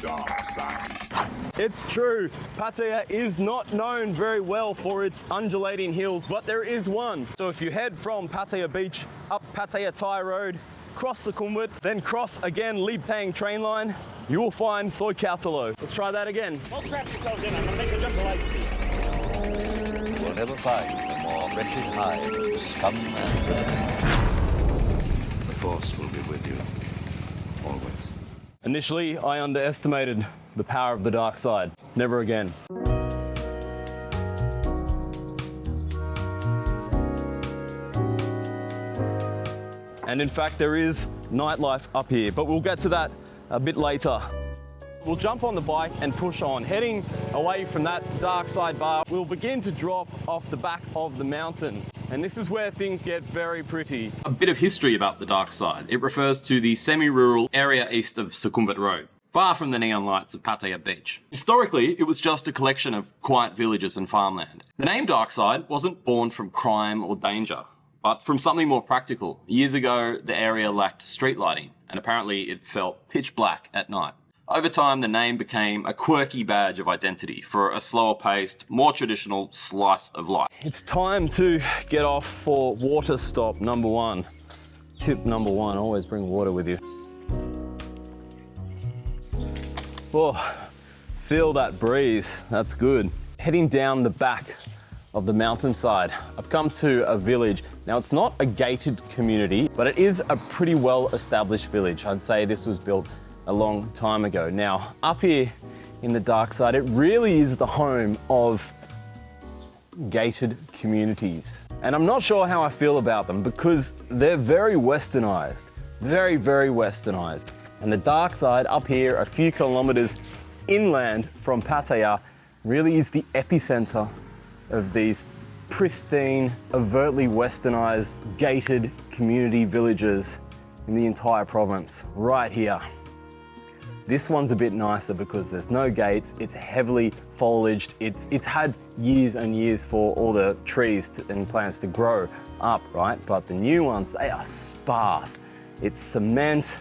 dark side. It's true, Pattaya is not known very well for its undulating hills, but there is one. So if you head from Pattaya Beach up Pattaya Thai Road, cross Sukhumvit, then cross again Leaptang train line, you will find Soi Khao Talo. Let's try that again. Well, strap yourselves in, I'm gonna make a jump to light speed. You will never find a more wretched hive of scum and vermin. The Force will be with you, always. Initially, I underestimated the power of the dark side. Never again. And in fact, there is nightlife up here, but we'll get to that a bit later. We'll jump on the bike and push on. Heading away from that dark side bar, we'll begin to drop off the back of the mountain. And this is where things get very pretty. A bit of history about the dark side. It refers to the semi-rural area east of Sukhumvit Road, far from the neon lights of Pattaya Beach. Historically, it was just a collection of quiet villages and farmland. The name Darkside wasn't born from crime or danger, but from something more practical. Years ago, the area lacked street lighting, and apparently it felt pitch black at night. Over time, the name became a quirky badge of identity for a slower-paced, more traditional slice of life. It's time to get off for water stop number one. Tip number one, always bring water with you. Oh, feel that breeze, that's good. Heading down the back of the mountainside, I've come to a village. Now, it's not a gated community, but it is a pretty well-established village. I'd say this was built a long time ago. Now, up here in the dark side, it really is the home of gated communities. And I'm not sure how I feel about them because they're very westernized, very, very westernized. And the dark side up here, a few kilometers inland from Pattaya, really is the epicenter of these pristine, overtly westernized, gated community villages in the entire province, right here. This one's a bit nicer because there's no gates, it's heavily foliaged, it's had years and years for all the trees and plants to grow up, right? But the new ones, they are sparse. It's cement,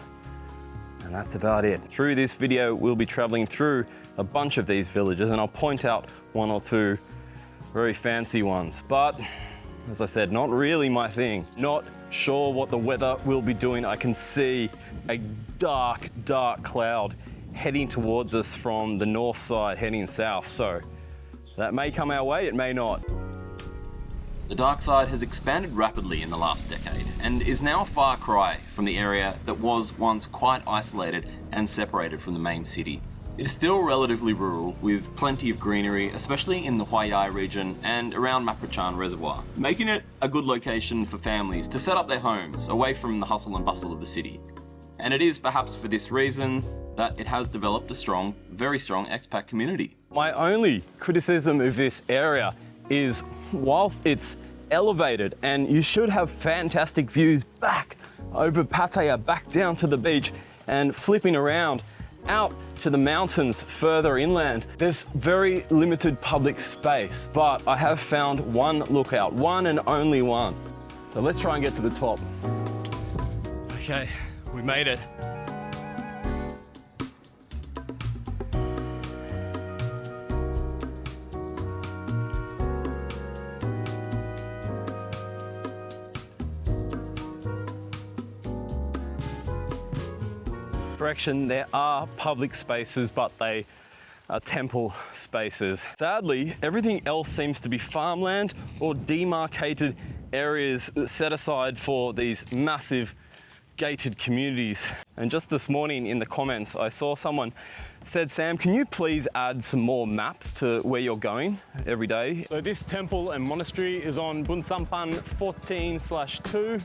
and that's about it. Through this video, we'll be traveling through a bunch of these villages, and I'll point out one or two very fancy ones. But as I said, not really my thing. Not sure what the weather will be doing. I can see a dark, dark cloud heading towards us from the north side, heading south. So that may come our way, it may not. The dark side has expanded rapidly in the last decade and is now a far cry from the area that was once quite isolated and separated from the main city. It is still relatively rural, with plenty of greenery, especially in the Huay Yai region and around Mabprachan Reservoir, making it a good location for families to set up their homes away from the hustle and bustle of the city. And it is perhaps for this reason that it has developed a strong, very strong expat community. My only criticism of this area is whilst it's elevated and you should have fantastic views back over Pattaya, back down to the beach and flipping around out to the mountains further inland, there's very limited public space, but I have found one lookout, one and only one. So let's try and get to the top. Okay, we made it. Direction, there are public spaces, but they are temple spaces. Sadly, everything else seems to be farmland or demarcated areas set aside for these massive gated communities. And just this morning in the comments, I saw someone said, Sam, can you please add some more maps to where you're going every day? So this temple and monastery is on Bunsampan 14/2.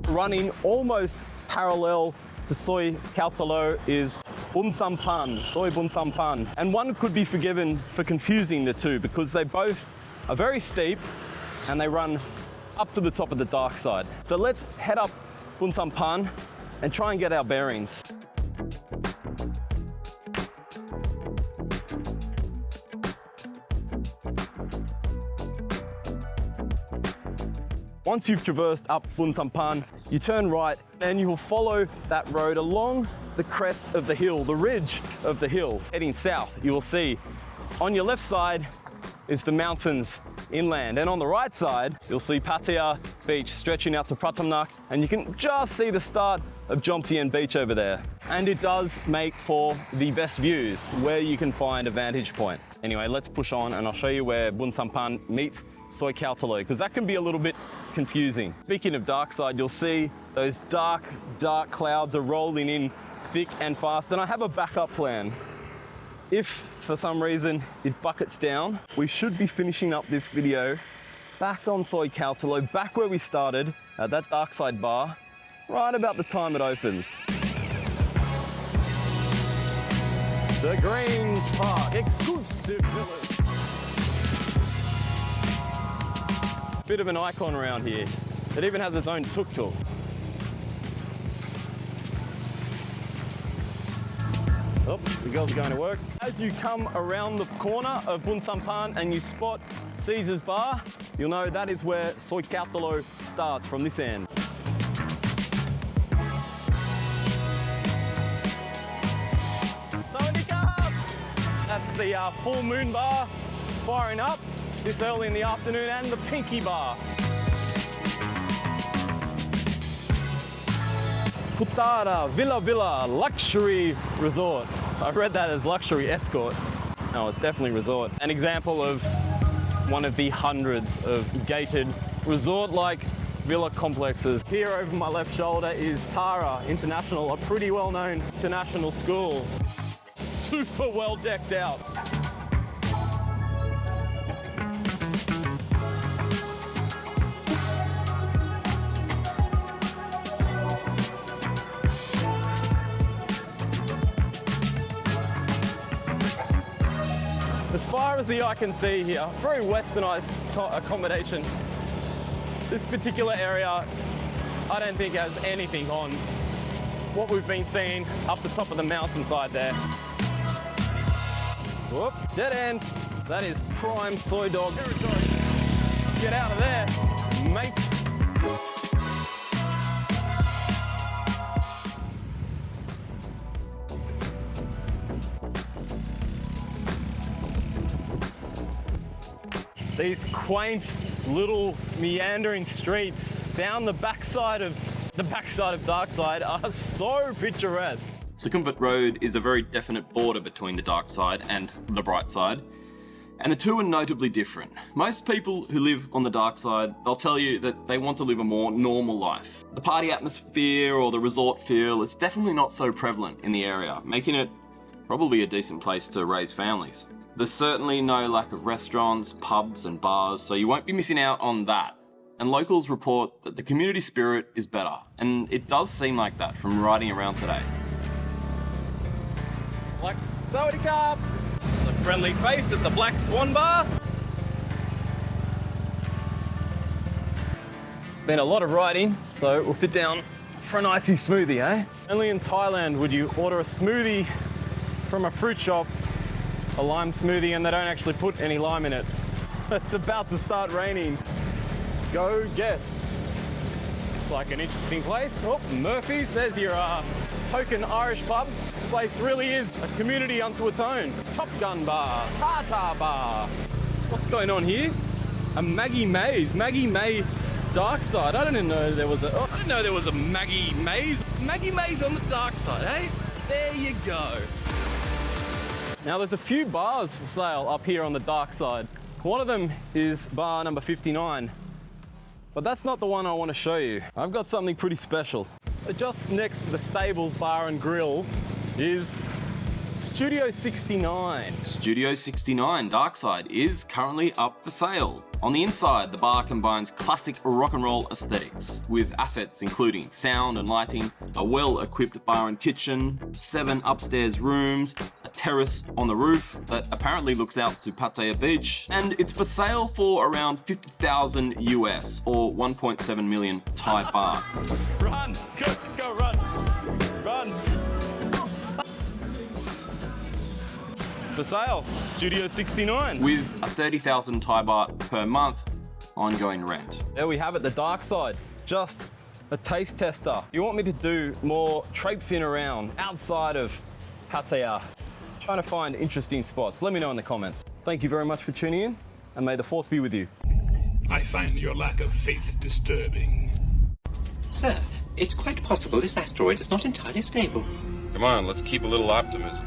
Running almost parallel to Soi Khao Talo is Bunsampan, Soi Bunsampan. And one could be forgiven for confusing the two because they both are very steep and they run up to the top of the dark side. So let's head up Bunsampan and try and get our bearings. Once you've traversed up Bun Sampan, you turn right and you'll follow that road along the crest of the hill, the ridge of the hill. Heading south, you will see on your left side is the mountains inland, and on the right side, you'll see Pattaya beach stretching out to Pratamnak, and you can just see the start of Jomtien beach over there. And it does make for the best views where you can find a vantage point. Anyway, let's push on and I'll show you where Bun Sampan meets Soi Kautalo, because that can be a little bit confusing. Speaking of Darkside, you'll see those dark clouds are rolling in thick and fast, and I have a backup plan. If for some reason it buckets down, we should be finishing up this video back on Soi Kautalo, back where we started at that Darkside bar, right about the time it opens. The Grange Park exclusive village. Bit of an icon around here. It even has its own tuk-tuk. Oh, the girls are going to work. As you come around the corner of Bun Sampan and you spot Caesar's Bar, you'll know that is where Soi Kautalo starts, from this end. That's the full moon bar firing up this early in the afternoon, and the Pinky Bar. Putara Villa Luxury Resort. I read that as luxury escort. No, it's definitely resort. An example of one of the hundreds of gated resort-like villa complexes. Here over my left shoulder is Tara International, a pretty well-known international school. Super well decked out. As far as the eye can see here, very westernized accommodation. This particular area, I don't think has anything on what we've been seeing up the top of the mountainside there. Whoop, dead end. That is prime soy dog territory. Let's get out of there, mate. These quaint little meandering streets down the backside of Darkside are so picturesque. Sukhumvit Road is a very definite border between the dark side and the bright side, and the two are notably different. Most people who live on the dark side, they'll tell you that they want to live a more normal life. The party atmosphere or the resort feel is definitely not so prevalent in the area, making it probably a decent place to raise families. There's certainly no lack of restaurants, pubs and bars, so you won't be missing out on that. And locals report that the community spirit is better, and it does seem like that from riding around today. Like, Sawadee Krap! It's a friendly face at the Black Swan Bar. It's been a lot of riding, so we'll sit down for an icy smoothie, eh? Only in Thailand would you order a smoothie from a fruit shop, a lime smoothie, and they don't actually put any lime in it. It's about to start raining. Go guess. It's like an interesting place. Oh, Murphy's, there's your token Irish pub. This place really is a community unto its own. Top Gun Bar, Tartar Bar. What's going on here? A Maggie Mays Darkside. I didn't know there was a Maggie Mays. Maggie Mays on the dark side, eh? There you go. Now there's a few bars for sale up here on the dark side. One of them is bar number 59. But that's not the one I want to show you. I've got something pretty special. Just next to the Stables Bar and Grill is Studio 69. Studio 69 Darkside is currently up for sale. On the inside, the bar combines classic rock and roll aesthetics with assets including sound and lighting, a well-equipped bar and kitchen, 7 upstairs rooms, a terrace on the roof that apparently looks out to Pattaya Beach, and it's for sale for around 50,000 US or 1.7 million Thai baht. Run! Go run! Run! For sale, Studio 69. With a 30,000 Thai baht per month ongoing rent. There we have it, the Darkside. Just a taste tester. If you want me to do more traipsing around outside of Pattaya, trying to find interesting spots, let me know in the comments. Thank you very much for tuning in, and may the force be with you. I find your lack of faith disturbing. Sir, it's quite possible this asteroid is not entirely stable. Come on, let's keep a little optimism.